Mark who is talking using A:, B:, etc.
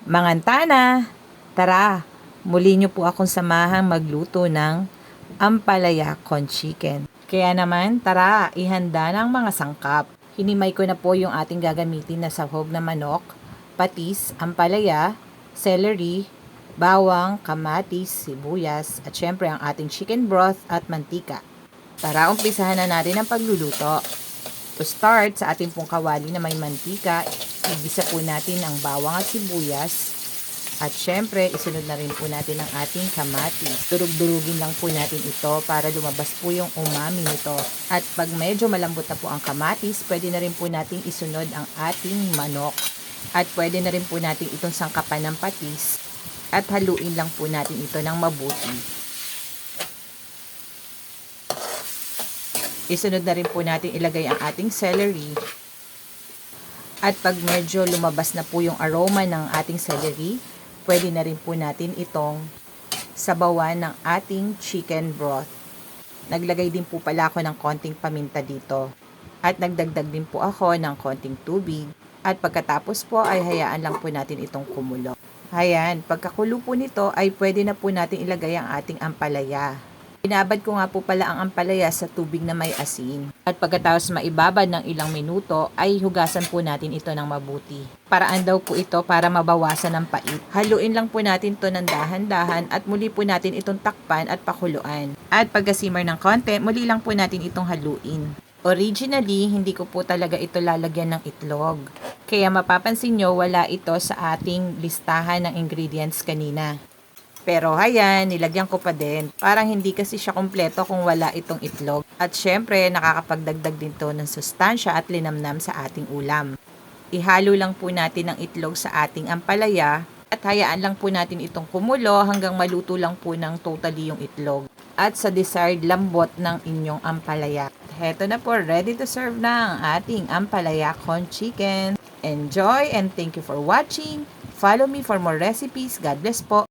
A: Mangantana, tara, muli niyo po akong samahang magluto ng ampalaya con chicken. Kaya naman, tara, ihanda ng mga sangkap. Hinimay ko na po yung ating gagamitin na sahog na manok, patis, ampalaya, celery, bawang, kamatis, sibuyas, at syempre ang ating chicken broth at mantika. Tara, umpisahan na natin ang pagluluto. To start, sa ating pong kawali na may mantika, igisa po natin ang bawang at sibuyas. At syempre, isunod na rin po natin ang ating kamatis. Durug-durugin lang po natin ito para lumabas po yung umami nito. At pag medyo malambot na po ang kamatis, pwede na rin po natin isunod ang ating manok. At pwede na rin po natin itong sangkapan ng patis. At haluin lang po natin ito ng mabuti. Isunod na rin po natin ilagay ang ating celery. At pag medyo lumabas na po yung aroma ng ating celery, pwede na rin po natin itong sabawan ng ating chicken broth. Naglagay din po pala ako ng konting paminta dito. At nagdagdag din po ako ng konting tubig. At pagkatapos po ay hayaan lang po natin itong kumulo. Ayan, pagkakulo po nito ay pwede na po natin ilagay ang ating ampalaya. Binabad ko nga po pala ang ampalaya sa tubig na may asin. At pagkatapos maibabad ng ilang minuto, ay hugasan po natin ito ng mabuti. Paraan daw po ito para mabawasan ng pait. Haluin lang po natin ito ng dahan-dahan at muli po natin itong takpan at pakuluan. At pagka-simmer ng konti, muli lang po natin itong haluin. Originally, hindi ko po talaga ito lalagyan ng itlog. Kaya mapapansin nyo, wala ito sa ating listahan ng ingredients kanina. Pero ayan, nilagyan ko pa din. Parang hindi kasi siya kompleto kung wala itong itlog. At syempre, nakakapagdagdag din to ng sustansya at linamnam sa ating ulam. Ihalo lang po natin ang itlog sa ating ampalaya at hayaan lang po natin itong kumulo hanggang maluto lang po ng totally yung itlog. At sa desired lambot ng inyong ampalaya. Heto na po, ready to serve na ang ating ampalaya con chicken. Enjoy and thank you for watching. Follow me for more recipes. God bless po.